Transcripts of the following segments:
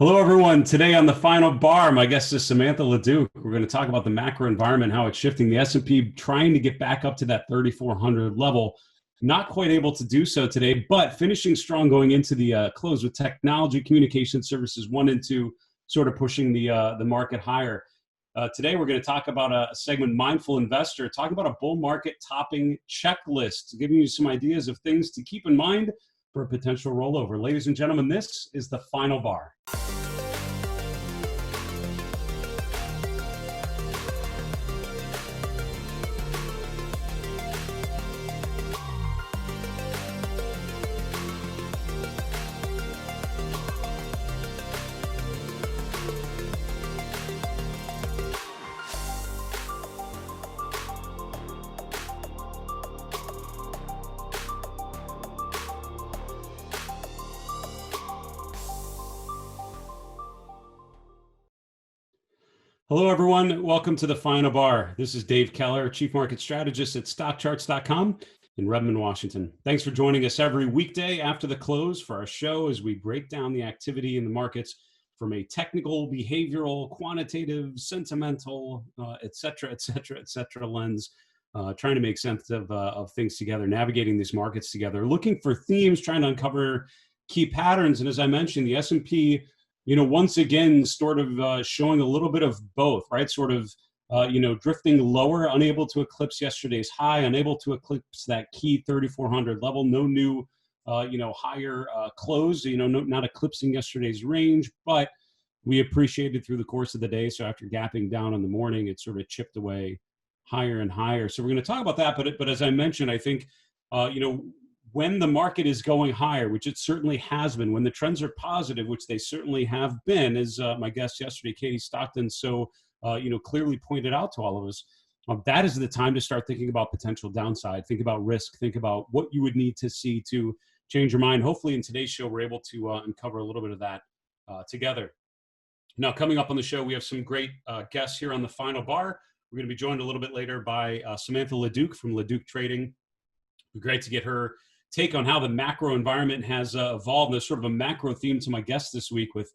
Hello, everyone. Today on the final bar, my guest is Samantha LaDuc. We're going to talk about the macro environment, how it's shifting. The S&P trying to get back up to that 3,400 level. Not quite able to do so today, but finishing strong going into the close with technology, communication services 1 and 2, sort of pushing the market higher. Today, we're going to talk about a segment, Mindful Investor, talking about a bull market topping checklist, giving you some ideas of things to keep in mind for a potential rollover. Ladies and gentlemen, this is the final bar. Hello, everyone. Welcome to the final bar. This is Dave Keller, Chief Market Strategist at StockCharts.com in Redmond, Washington. Thanks for joining us every weekday after the close for our show as we break down the activity in the markets from a technical, behavioral, quantitative, sentimental, et cetera, lens, trying to make sense of things together, navigating these markets together, looking for themes, trying to uncover key patterns. And as I mentioned, the S&P once again, sort of showing a little bit of both, right? Sort of, drifting lower, unable to eclipse yesterday's high, unable to eclipse that key 3,400 level. No new, higher close, not eclipsing yesterday's range, but we appreciated through the course of the day. So after gapping down in the morning, it sort of chipped away higher and higher. So we're going to talk about that. But as I mentioned, I think, when the market is going higher, which it certainly has been, when the trends are positive, which they certainly have been, as my guest yesterday, Katie Stockton, so clearly pointed out to all of us, that is the time to start thinking about potential downside. Think about risk. Think about what you would need to see to change your mind. Hopefully, in today's show, we're able to uncover a little bit of that together. Now, coming up on the show, we have some great guests here on the final bar. We're going to be joined a little bit later by Samantha LaDuc from LaDuc Trading. It'd be great to get her take on how the macro environment has evolved. There's sort of a macro theme to my guest this week with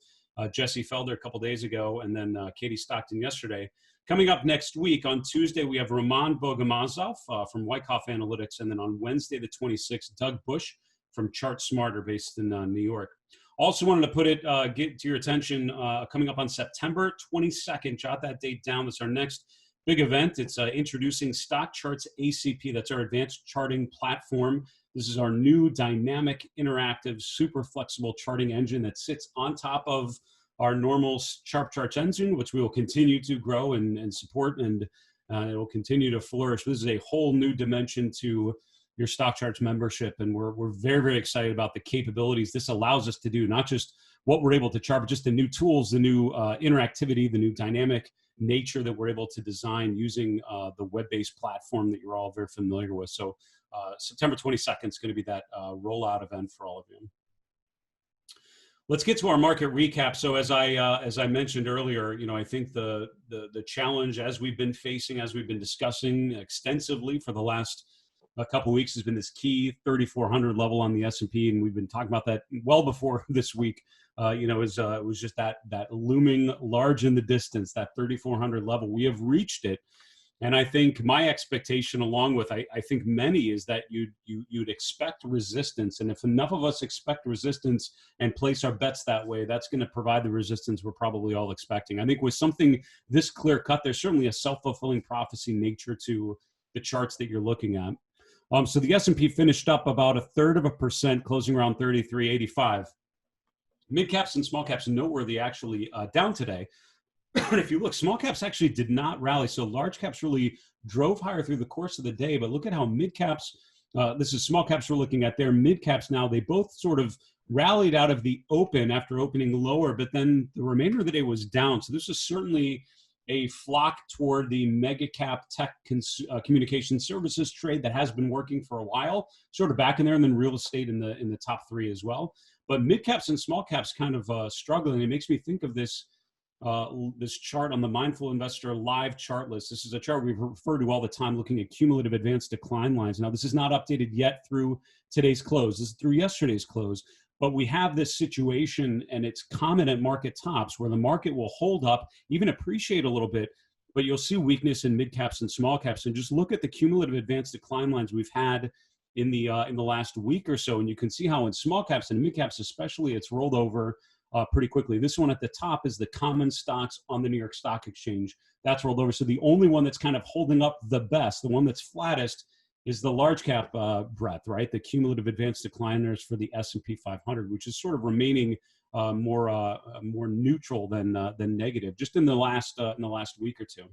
Jesse Felder a couple days ago and then Katie Stockton yesterday. Coming up next week on Tuesday, we have Roman Bogomazov from Wyckoff Analytics. And then on Wednesday, the 26th, Doug Bush from Chart Smarter based in New York. Also wanted to get to your attention coming up on September 22nd. Jot that date down. That's our next big event. It's introducing StockCharts ACP. That's our advanced charting platform. This is our new dynamic, interactive, super flexible charting engine that sits on top of our normal Sharp Charts engine, which we will continue to grow and support, and it will continue to flourish. This is a whole new dimension to your StockCharts membership, and we're very, very excited about the capabilities this allows us to do, not just what we're able to chart, but just the new tools, the new interactivity, the new dynamic nature that we're able to design using the web-based platform that you're all very familiar with. So September 22nd is going to be that rollout event for all of you. Let's get to our market recap. So as I mentioned earlier, I think the challenge as we've been facing, as we've been discussing extensively for the last couple of weeks, has been this key 3,400 level on the S&P, and we've been talking about that well before this week. It was just that looming large in the distance, that 3,400 level. We have reached it. And I think my expectation, along with I think many, is that you'd expect resistance. And if enough of us expect resistance and place our bets that way, that's going to provide the resistance we're probably all expecting. I think with something this clear cut, there's certainly a self-fulfilling prophecy nature to the charts that you're looking at. So the S&P finished up about 1/3%, closing around 3385. Mid caps and small caps noteworthy, actually down today. But if you look, small caps actually did not rally. So large caps really drove higher through the course of the day. But look at how mid caps, this is small caps we're looking at there. Mid caps now, they both sort of rallied out of the open after opening lower, but then the remainder of the day was down. So this is certainly a flock toward the mega cap tech communication services trade that has been working for a while, sort of back in there, and then real estate in the top three as well. But mid caps and small caps kind of struggling. It makes me think of this chart on the Mindful Investor live chart list. This is a chart we refer to all the time, looking at cumulative advanced decline lines. Now, this is not updated yet through today's close. This is through yesterday's close. But we have this situation, and it's common at market tops, where the market will hold up, even appreciate a little bit, but you'll see weakness in mid caps and small caps. And just look at the cumulative advanced decline lines we've had in the last week or so, and you can see how in small caps and mid caps especially, it's rolled over pretty quickly. This one at the top is the common stocks on the New York Stock Exchange. That's rolled over. So the only one that's kind of holding up the best, the one that's flattest, is the large cap breadth, right? The cumulative advanced decliners for the S&P 500, which is sort of remaining more neutral than negative, just in the last week or two.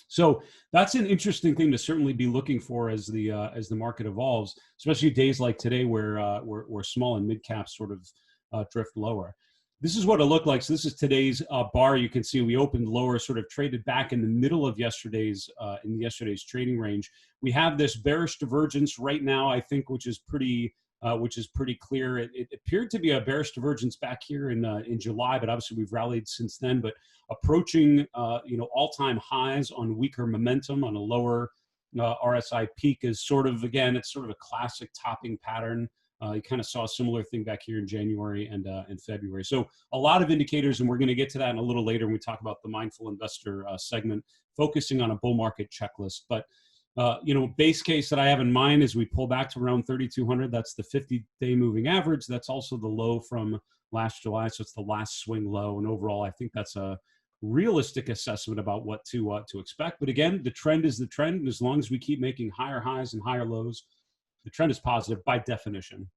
So that's an interesting thing to certainly be looking for as the market evolves, especially days like today where small and mid caps sort of drift lower. This is what it looked like. So this is today's bar. You can see we opened lower, sort of traded back in the middle of yesterday's trading range. We have this bearish divergence right now, I think, which is pretty clear. It appeared to be a bearish divergence back here in July, but obviously we've rallied since then. But approaching all-time highs on weaker momentum on a lower RSI peak is sort of, again, it's sort of a classic topping pattern. You kind of saw a similar thing back here in January and in February. So a lot of indicators, and we're going to get to that in a little later when we talk about the mindful investor segment, focusing on a bull market checklist. But base case that I have in mind is we pull back to around 3,200. That's the 50-day moving average. That's also the low from last July. So it's the last swing low. And overall, I think that's a realistic assessment about what to expect. But again, the trend is the trend. And as long as we keep making higher highs and higher lows, the trend is positive by definition.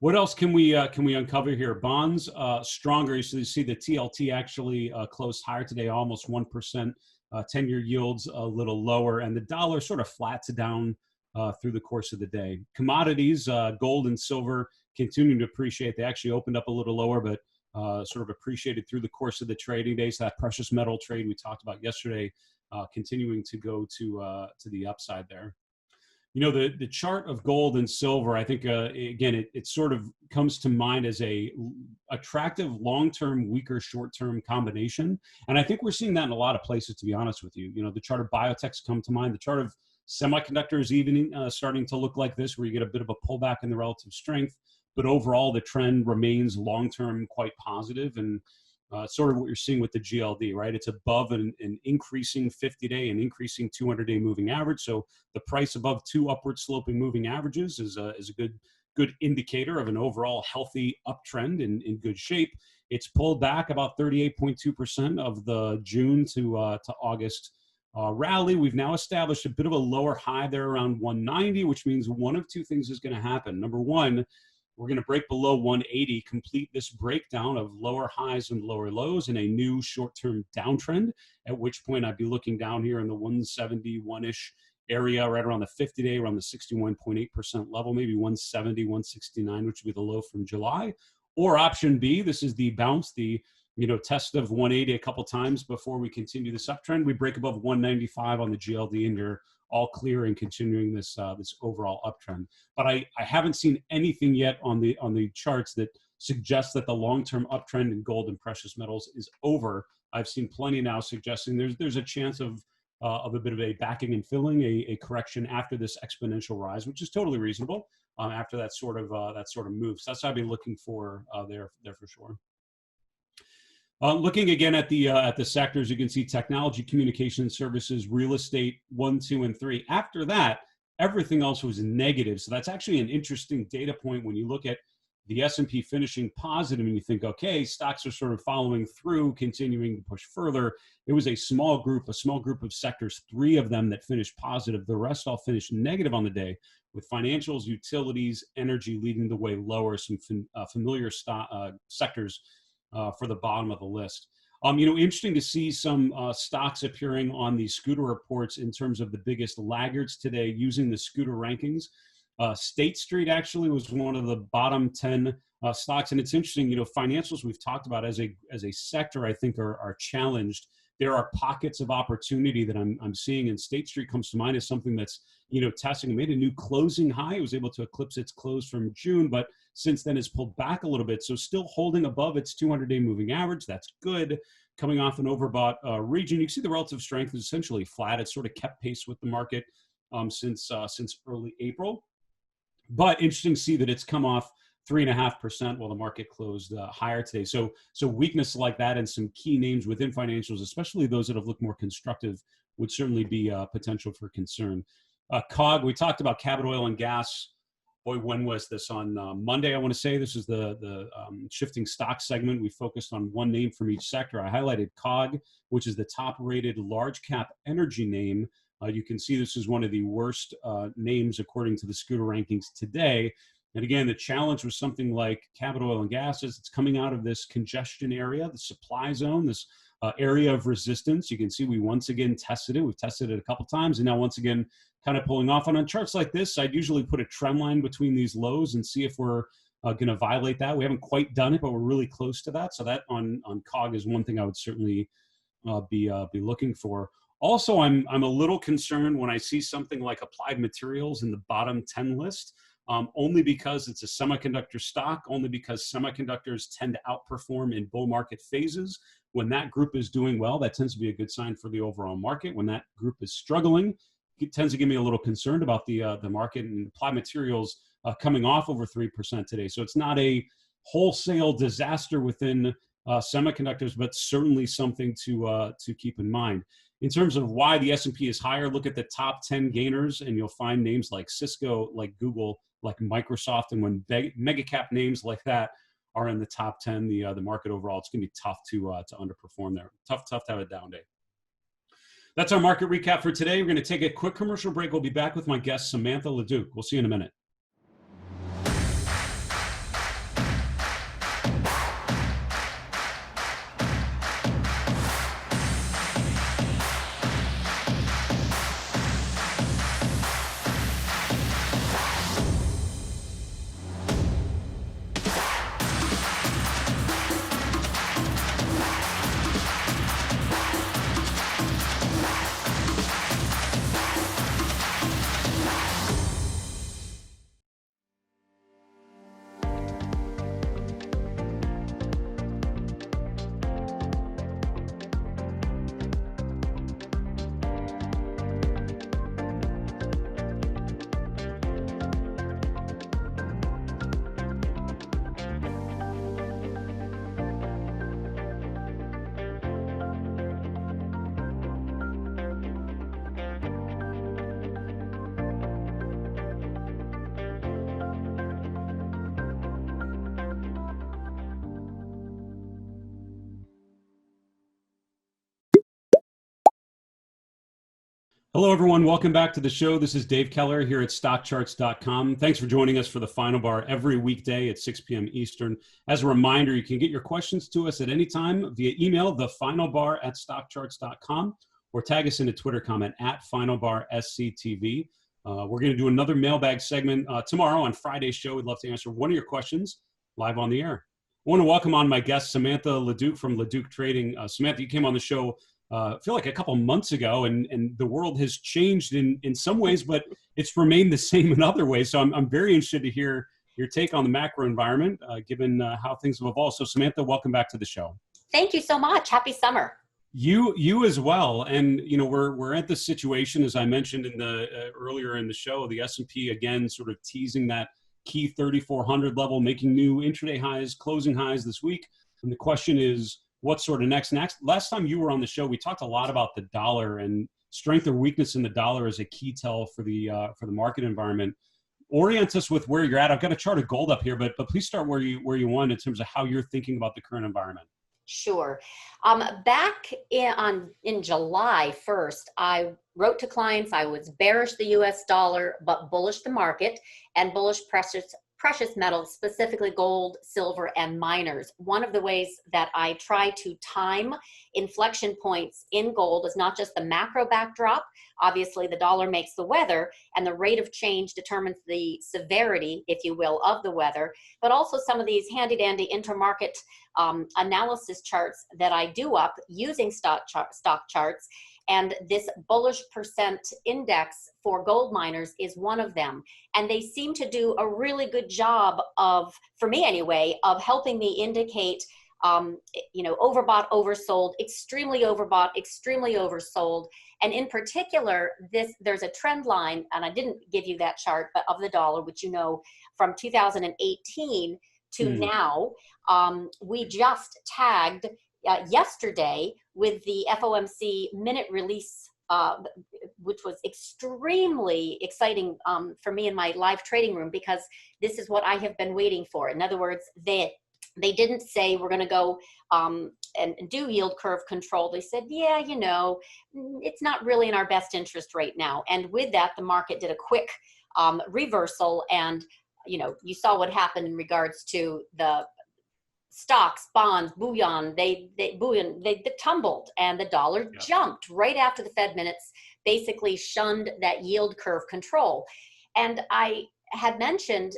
What else can we uncover here? Bonds stronger. So you see the TLT actually closed higher today, almost 1%. 10-year yields a little lower, and the dollar sort of flat to down through the course of the day. Commodities, gold and silver, continuing to appreciate. They actually opened up a little lower, but sort of appreciated through the course of the trading days. That precious metal trade we talked about yesterday, continuing to go to the upside there. The chart of gold and silver, I think, again, it sort of comes to mind as a attractive long-term, weaker short-term combination. And I think we're seeing that in a lot of places, to be honest with you. The chart of biotechs come to mind. The chart of semiconductors even starting to look like this, where you get a bit of a pullback in the relative strength. But overall, the trend remains long-term quite positive, and sort of what you're seeing with the GLD, right? It's above an increasing 50-day and increasing 200-day moving average. So the price above two upward sloping moving averages is a good indicator of an overall healthy uptrend in good shape. It's pulled back about 38.2% of the June to August rally. We've now established a bit of a lower high there around 190, which means one of two things is going to happen. Number one, we're going to break below 180, complete this breakdown of lower highs and lower lows in a new short-term downtrend, at which point I'd be looking down here in the 171-ish area, right around the 50-day, around the 61.8% level, maybe 170, 169, which would be the low from July. Or option B, this is the bounce, the test of 180 a couple times before we continue this uptrend. We break above 195 on the GLD, and you're all clear and continuing this overall uptrend. But I haven't seen anything yet on the charts that suggests that the long-term uptrend in gold and precious metals is over. I've seen plenty now suggesting there's a chance of a bit of a backing and filling, a correction after this exponential rise, which is totally reasonable after that sort of move. So that's what I've been looking for there for sure. Looking again at the sectors, you can see technology, communication services, real estate, 1, 2, and 3. After that, everything else was negative. So that's actually an interesting data point when you look at the S&P finishing positive and you think, okay, stocks are sort of following through, continuing to push further. It was a small group of sectors, 3 of them that finished positive. The rest all finished negative on the day, with financials, utilities, energy leading the way lower, some familiar sectors for the bottom of the list. Interesting to see some stocks appearing on the Scooter reports in terms of the biggest laggards today using the Scooter rankings. State Street actually was one of the bottom 10 stocks. And it's interesting, financials we've talked about as a sector, I think are challenged. There are pockets of opportunity that I'm seeing, and State Street comes to mind as something that's, testing. It made a new closing high. It was able to eclipse its close from June, but since then it's pulled back a little bit. So still holding above its 200-day moving average. That's good. Coming off an overbought region, you can see the relative strength is essentially flat. It's sort of kept pace with the market since early April. But interesting to see that it's come off 3.5%, while the market closed higher today. So weakness like that and some key names within financials, especially those that have looked more constructive, would certainly be potential for concern. COG, we talked about Cabot Oil and Gas. Boy, when was this? On Monday, I want to say. This is the shifting stock segment. We focused on one name from each sector. I highlighted COG, which is the top-rated large-cap energy name. You can see this is one of the worst names according to the Scooter rankings today. And again, the challenge was something like Cabot Oil and Gas is it's coming out of this congestion area, the supply zone, this area of resistance. You can see we once again tested it. We've tested it a couple times, and now once again, kind of pulling off. And on charts like this, I'd usually put a trend line between these lows and see if we're going to violate that. We haven't quite done it, but we're really close to that. So that on COG is one thing I would certainly be looking for. Also, I'm a little concerned when I see something like Applied Materials in the bottom 10 list. Only because it's a semiconductor stock, only because semiconductors tend to outperform in bull market phases. When that group is doing well, that tends to be a good sign for the overall market. When that group is struggling, it tends to give me a little concerned about the market. And Applied Materials coming off over 3% today. So it's not a wholesale disaster within semiconductors, but certainly something to keep in mind. In terms of why the S&P is higher, look at the top 10 gainers, and you'll find names like Cisco, like Google, like Microsoft. And when mega cap names like that are in the top 10, the market overall, it's going to be tough to underperform there. Tough to have a down day. That's our market recap for today. We're going to take a quick commercial break. We'll be back with my guest, Samantha LaDuc. We'll see you in a minute. Hello, everyone. Welcome back to the show. This is Dave Keller here at StockCharts.com. Thanks for joining us for the Final Bar every weekday at 6 p.m. Eastern. As a reminder, you can get your questions to us at any time via email, thefinalbar@StockCharts.com, or tag us in a Twitter comment at FinalBarSCTV. We're going to do another mailbag segment tomorrow on Friday's show. We'd love to answer one of your questions live on the air. I want to welcome on my guest, Samantha LaDuc from LaDuc Trading. Samantha, you came on the show I feel like a couple months ago, and the world has changed in some ways, but it's remained the same in other ways. So I'm very interested to hear your take on the macro environment, given how things have evolved. So Samantha, welcome back to the show. Thank you so much. Happy summer. You as well. And we're at this situation, as I mentioned in the earlier in the show, the S&P again sort of teasing that key 3,400 level, making new intraday highs, closing highs this week. And the question is, what sort of next? Last time you were on the show, we talked a lot about the dollar and strength or weakness in the dollar as a key tell for the market environment. Orient us with where you're at. I've got a chart of gold up here, but please start where you want in terms of how you're thinking about the current environment. Sure. Back in July 1st, I wrote to clients I was bearish the US dollar, but bullish the market and bullish precious metals, specifically gold, silver, and miners. One of the ways that I try to time inflection points in gold is not just the macro backdrop. Obviously, the dollar makes the weather, and the rate of change determines the severity, if you will, of the weather, but also some of these handy-dandy intermarket analysis charts that I do up using stock charts. And this bullish percent index for gold miners is one of them. And they seem to do a really good job of, for me anyway, of helping me indicate overbought, oversold, extremely overbought, extremely oversold. And in particular, there's a trend line, and I didn't give you that chart, but of the dollar, which from 2018 to now, we just tagged yesterday with the FOMC minute release, which was extremely exciting for me in my live trading room, because this is what I have been waiting for. In other words, they didn't say we're going to go and do yield curve control. They said, yeah, it's not really in our best interest right now. And with that, the market did a quick reversal. And, you saw what happened in regards to the stocks, bonds, bullion, they tumbled, and the dollar jumped right after the Fed minutes basically shunned that yield curve control. And I had mentioned,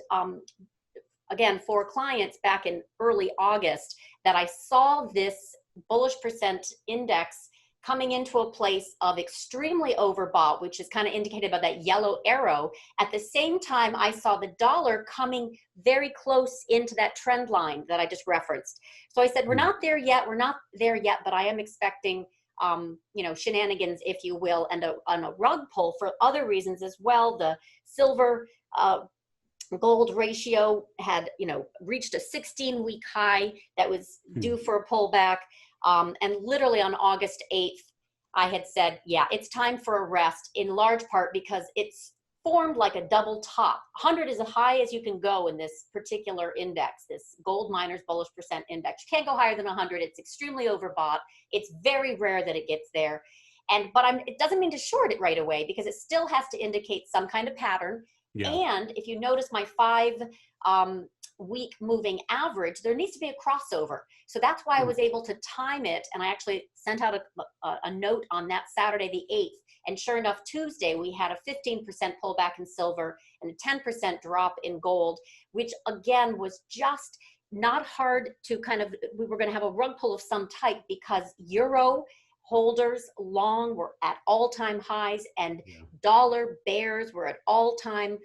again, for clients back in early August, that I saw this bullish percent index coming into a place of extremely overbought, which is kind of indicated by that yellow arrow. At the same time, I saw the dollar coming very close into that trend line that I just referenced. So I said, we're not there yet, but I am expecting shenanigans, if you will, and a rug pull for other reasons as well. The silver gold ratio had, reached a 16-week high that was due for a pullback. And literally on August 8th, I had said, yeah, it's time for a rest, in large part because it's formed like a double top. 100 is as high as you can go in this particular index, this gold miners bullish percent index. You can't go higher than 100. It's extremely overbought. It's very rare that it gets there. But it doesn't mean to short it right away, because it still has to indicate some kind of pattern. Yeah. And if you notice my 5-week moving average, there needs to be a crossover. So that's why I was able to time it. And I actually sent out a note on that Saturday, the 8th. And sure enough, Tuesday, we had a 15% pullback in silver and a 10% drop in gold, which again was just not hard to we were going to have a rug pull of some type, because euro holders long were at all-time highs, and dollar bears were at all-time,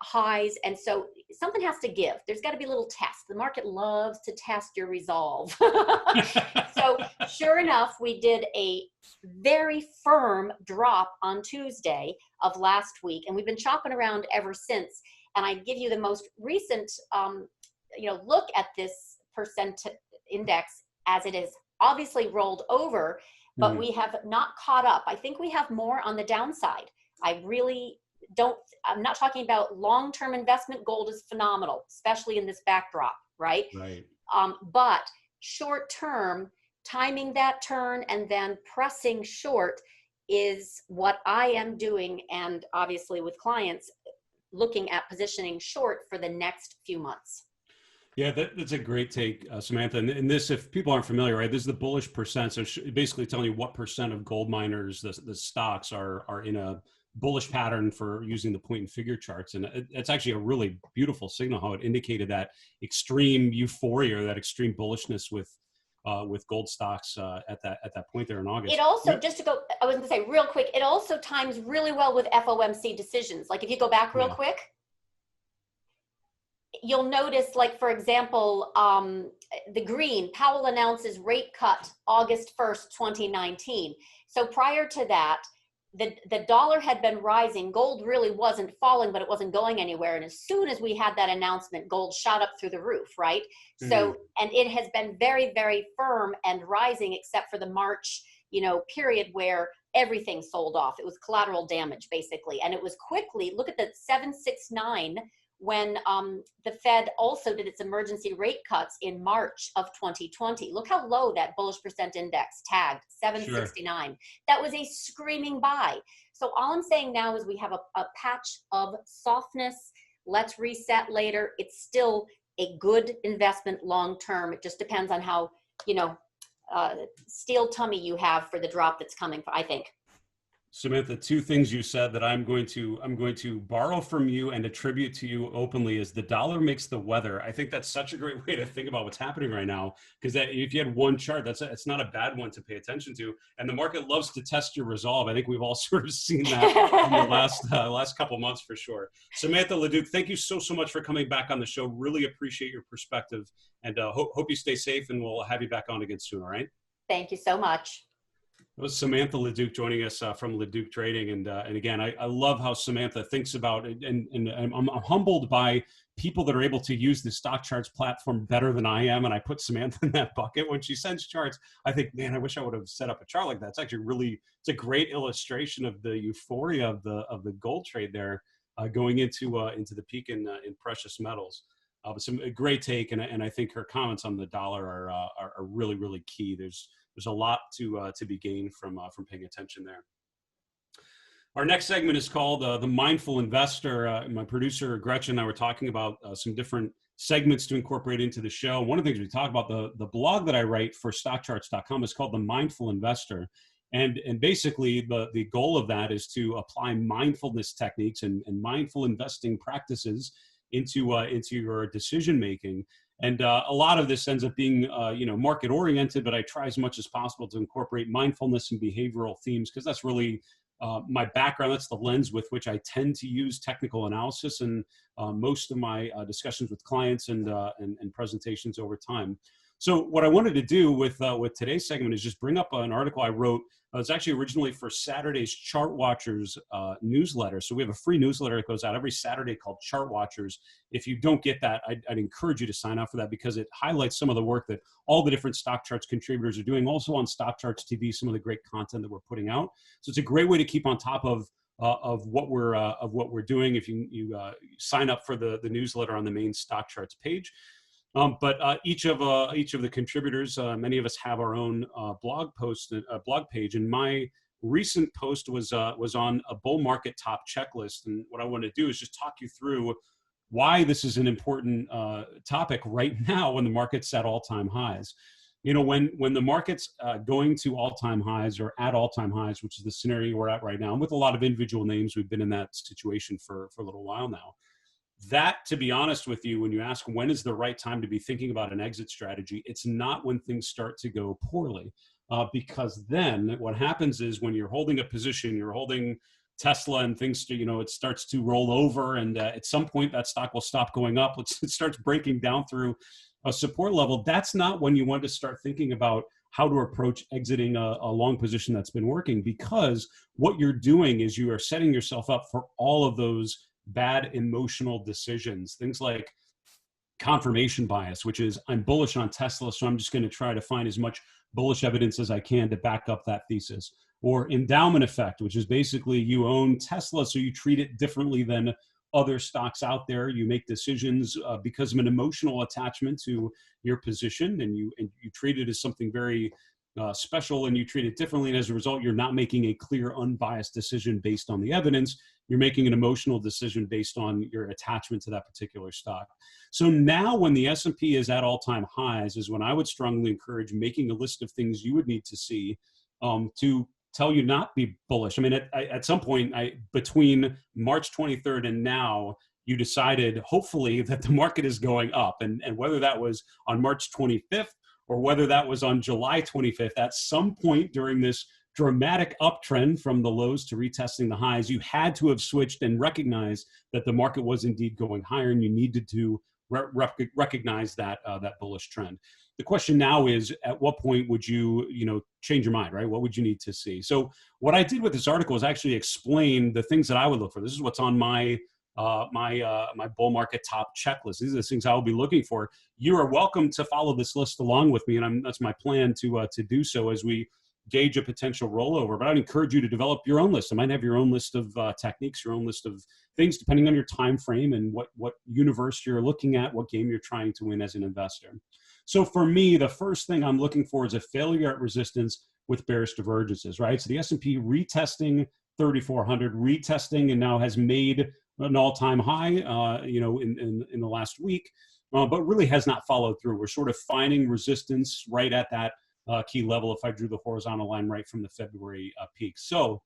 highs. And so something has to give. There's got to be a little test. The market loves to test your resolve. So sure enough, we did a very firm drop on Tuesday of last week, and we've been chopping around ever since. And I give you the most recent, look at this percent index as it is obviously rolled over, but we have not caught up. I think we have more on the downside. I'm not talking about long-term investment. Gold is phenomenal, especially in this backdrop, right? Right. But short-term, timing that turn and then pressing short is what I am doing. And obviously with clients, looking at positioning short for the next few months. Yeah, that's a great take, Samantha. And this, if people aren't familiar, right, this is the bullish percent. So basically telling you what percent of gold miners, the stocks are in a bullish pattern for using the point and figure charts. And it's actually a really beautiful signal how it indicated that extreme euphoria, that extreme bullishness with gold stocks at that point there in August. It also, I was going to say real quick, it also times really well with FOMC decisions. Like if you go back real quick, you'll notice, like, for example, the green, Powell announces rate cut August 1st, 2019. So prior to that, the dollar had been rising. Gold really wasn't falling, but it wasn't going anywhere. And as soon as we had that announcement, gold shot up through the roof, right? So, and it has been very, very firm and rising, except for the March, period where everything sold off. It was collateral damage, basically. And it was quickly, look at the 769, when the Fed also did its emergency rate cuts in March of 2020. Look how low that bullish percent index tagged, 769. Sure. That was a screaming buy. So all I'm saying now is we have a patch of softness. Let's reset later. It's still a good investment long-term. It just depends on how, steel tummy you have for the drop that's coming, I think. Samantha, two things you said that I'm going to borrow from you and attribute to you openly is the dollar makes the weather. I think that's such a great way to think about what's happening right now, because if you had one chart, it's not a bad one to pay attention to. And the market loves to test your resolve. I think we've all sort of seen that in the last couple months for sure. Samantha LaDuc, thank you so much for coming back on the show. Really appreciate your perspective, and hope you stay safe, and we'll have you back on again soon. All right. Thank you so much. That was Samantha LaDuc joining us from LaDuc Trading. And again, I love how Samantha thinks about it. And I'm humbled by people that are able to use the StockCharts platform better than I am. And I put Samantha in that bucket. When she sends charts, I think, man, I wish I would have set up a chart like that. It's actually it's a great illustration of the euphoria of the gold trade there going into the peak in precious metals. But a great take. And I think her comments on the dollar are really, really key. There's a lot to be gained from paying attention there. Our next segment is called the Mindful Investor. My producer Gretchen and I were talking about some different segments to incorporate into the show. One of the things we talk about, the blog that I write for StockCharts.com is called the Mindful Investor. And basically the goal of that is to apply mindfulness techniques and mindful investing practices into your decision making. And a lot of this ends up being, market oriented, but I try as much as possible to incorporate mindfulness and behavioral themes, because that's really my background. That's the lens with which I tend to use technical analysis and most of my discussions with clients and presentations over time. So what I wanted to do with today's segment is just bring up an article I wrote. It's actually originally for Saturday's Chart Watchers newsletter. So we have a free newsletter that goes out every Saturday called Chart Watchers. If you don't get that, I'd encourage you to sign up for that, because it highlights some of the work that all the different StockCharts contributors are doing. Also on StockCharts TV, some of the great content that we're putting out. So it's a great way to keep on top of what we're doing if you sign up for the newsletter on the main StockCharts page. But each of the contributors, many of us have our own blog page, and my recent post was on a bull market top checklist. And what I want to do is just talk you through why this is an important topic right now when the market's at all-time highs. You know, when the market's going to all-time highs or at all-time highs, which is the scenario we're at right now, and with a lot of individual names, we've been in that situation for a little while now. That, to be honest with you, when you ask when is the right time to be thinking about an exit strategy, it's not when things start to go poorly, because then what happens is when you're holding a position, you're holding Tesla and things, it starts to roll over, and at some point that stock will stop going up. It starts breaking down through a support level. That's not when you want to start thinking about how to approach exiting a long position that's been working, because what you're doing is you are setting yourself up for all of those bad emotional decisions, things like confirmation bias, which is I'm bullish on Tesla, so I'm just going to try to find as much bullish evidence as I can to back up that thesis. Or endowment effect, which is basically you own Tesla, so you treat it differently than other stocks out there. You make decisions because of an emotional attachment to your position, and you treat it as something very special, and you treat it differently. And as a result, you're not making a clear, unbiased decision based on the evidence. You're making an emotional decision based on your attachment to that particular stock. So now when the S&P is at all-time highs is when I would strongly encourage making a list of things you would need to see to tell you not be bullish. I mean, at some point between March 23rd and now, you decided hopefully that the market is going up. And whether that was on March 25th or whether that was on July 25th, at some point during this dramatic uptrend from the lows to retesting the highs, you had to have switched and recognized that the market was indeed going higher, and you needed to recognize that bullish trend. The question now is, at what point would you change your mind, right? What would you need to see? So what I did with this article is actually explain the things that I would look for. This is what's on my bull market top checklist. These are the things I will be looking for. You are welcome to follow this list along with me, and that's my plan to do so as we gauge a potential rollover. But I'd encourage you to develop your own list. You might have your own list of techniques, your own list of things, depending on your time frame and what universe you're looking at, what game you're trying to win as an investor. So for me, the first thing I'm looking for is a failure at resistance with bearish divergences, right? So the S&P retesting 3,400, retesting, and now has made an all-time high, in the last week, but really has not followed through. We're sort of finding resistance right at that key level if I drew the horizontal line right from the February peak. So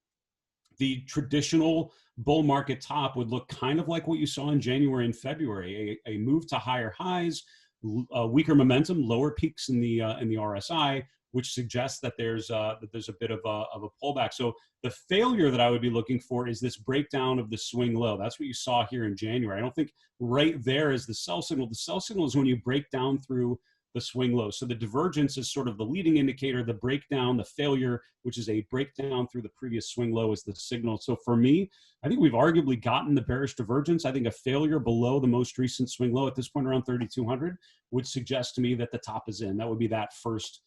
The traditional bull market top would look kind of like what you saw in January and February, a move to higher highs, weaker momentum, lower peaks in the RSI, which suggests that there's a bit of a pullback. So the failure that I would be looking for is this breakdown of the swing low. That's what you saw here in January. I don't think right there is the sell signal. The sell signal is when you break down through the swing low. So the divergence is sort of the leading indicator. The breakdown, the failure, which is a breakdown through the previous swing low, is the signal. So for me, I think we've arguably gotten the bearish divergence. I think a failure below the most recent swing low at this point around 3,200 would suggest to me that the top is in. That would be that first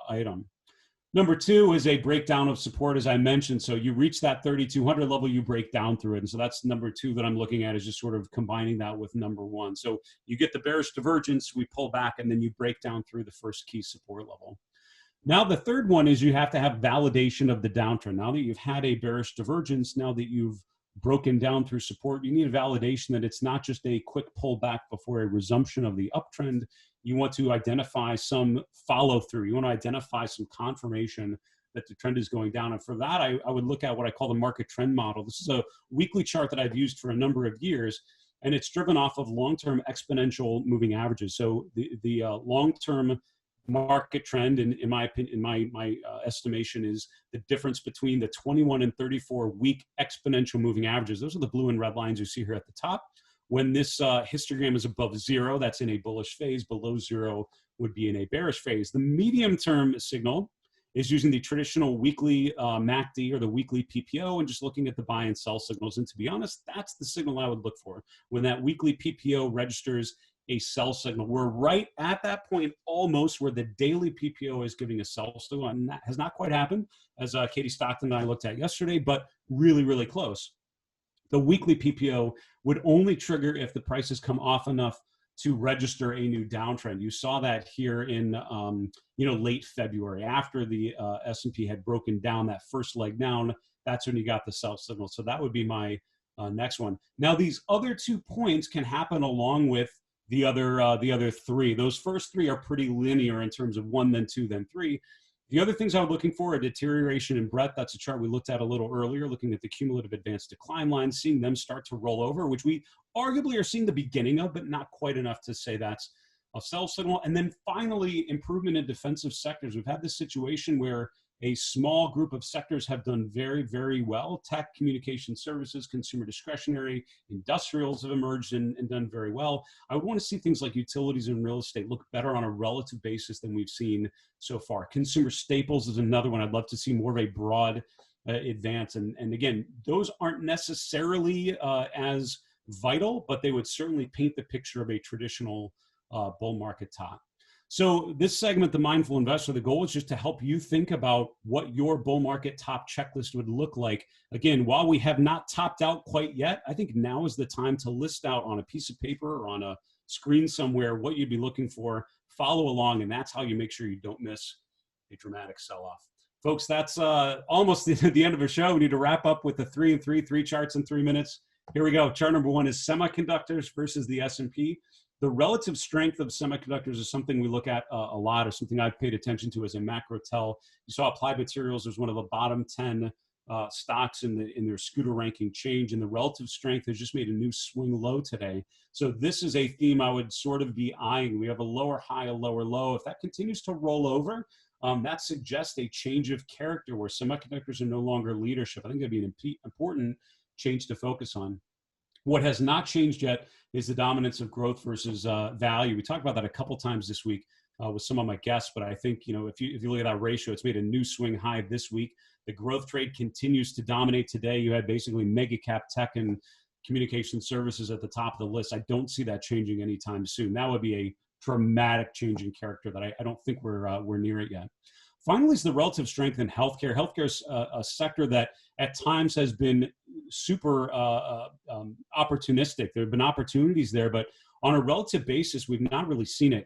item. Number two is a breakdown of support, as I mentioned. So you reach that 3,200 level, you break down through it. And so that's number two that I'm looking at, is just sort of combining that with number one. So you get the bearish divergence, we pull back, and then you break down through the first key support level. Now, the third one is you have to have validation of the downtrend. Now that you've had a bearish divergence, now that you've broken down through support, you need a validation that it's not just a quick pullback before a resumption of the uptrend. You want to identify some follow through. You want to identify some confirmation that the trend is going down. And for that, I would look at what I call the market trend model. This is a weekly chart that I've used for a number of years, and it's driven off of long-term exponential moving averages. So the long-term market trend, in my opinion, in my estimation, is the difference between the 21 and 34 week exponential moving averages. Those are the blue and red lines you see here at the top. When this histogram is above zero, that's in a bullish phase. Below zero would be in a bearish phase. The medium term signal is using the traditional weekly MACD or the weekly PPO and just looking at the buy and sell signals. And to be honest, that's the signal I would look for. When that weekly PPO registers a sell signal, we're right at that point almost where the daily PPO is giving a sell signal, and that has not quite happened, as Katie Stockton and I looked at yesterday, but really, really close. The weekly PPO would only trigger if the prices come off enough to register a new downtrend. You saw that here in late February, after the S&P had broken down that first leg down. That's when you got the sell signal. So that would be my next one. Now, these other 2 points can happen along with the other three. Those first three are pretty linear in terms of one, then two, then three. The other things I'm looking for are deterioration in breadth. That's a chart we looked at a little earlier, looking at the cumulative advanced decline lines, seeing them start to roll over, which we arguably are seeing the beginning of, but not quite enough to say that's a sell signal. And then finally, improvement in defensive sectors. We've had this situation where a small group of sectors have done very, very well. Tech, communication services, consumer discretionary, industrials have emerged and done very well. I would want to see things like utilities and real estate look better on a relative basis than we've seen so far. Consumer staples is another one. I'd love to see more of a broad advance. And again, those aren't necessarily as vital, but they would certainly paint the picture of a traditional bull market top. So this segment, The Mindful Investor, the goal is just to help you think about what your bull market top checklist would look like. Again, while we have not topped out quite yet, I think now is the time to list out on a piece of paper or on a screen somewhere what you'd be looking for, follow along, and that's how you make sure you don't miss a dramatic sell-off. Folks, that's almost the end of the show. We need to wrap up with the 3 and 3 charts in 3 minutes. Here we go. Chart number 1 is semiconductors versus the S&P. The relative strength of semiconductors is something we look at a lot, or something I've paid attention to as a macro tell. You saw Applied Materials was one of the bottom 10 stocks in their scooter ranking change, and the relative strength has just made a new swing low today. So this is a theme I would sort of be eyeing. We have a lower high, a lower low. If that continues to roll over, that suggests a change of character where semiconductors are no longer leadership. I think that'd be an important change to focus on. What has not changed yet is the dominance of growth versus value. We talked about that a couple times this week with some of my guests, but I think, if you look at that ratio, it's made a new swing high this week. The growth trade continues to dominate today. You had basically mega cap tech and communication services at the top of the list. I don't see that changing anytime soon. That would be a dramatic change in character that I don't think we're near it yet. Finally, is the relative strength in healthcare. Healthcare is a sector that at times has been super opportunistic. There have been opportunities there, but on a relative basis, we've not really seen it.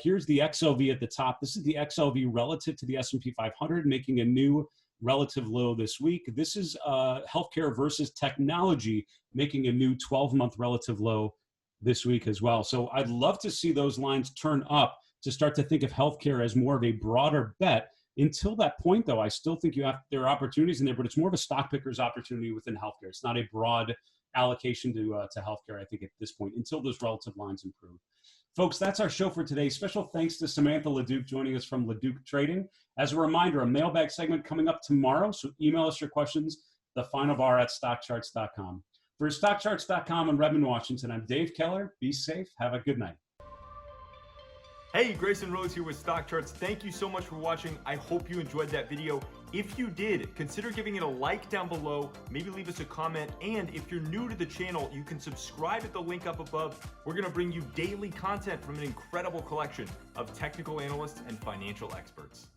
Here's the XLV at the top. This is the XLV relative to the S&P 500, making a new relative low this week. This is healthcare versus technology, making a new 12-month relative low this week as well. So I'd love to see those lines turn up to start to think of healthcare as more of a broader bet Until that point, though, I still think there are opportunities in there, but it's more of a stock picker's opportunity within healthcare. It's not a broad allocation to healthcare, I think, at this point, until those relative lines improve. Folks, that's our show for today. Special thanks to Samantha LaDuc joining us from LaDuc Trading. As a reminder, a mailbag segment coming up tomorrow, so email us your questions, thefinalbar@stockcharts.com. For StockCharts.com in Redmond, Washington, I'm Dave Keller. Be safe. Have a good night. Hey, Grayson Rose here with StockCharts. Thank you so much for watching. I hope you enjoyed that video. If you did, consider giving it a like down below, maybe leave us a comment, and if you're new to the channel, you can subscribe at the link up above. We're gonna bring you daily content from an incredible collection of technical analysts and financial experts.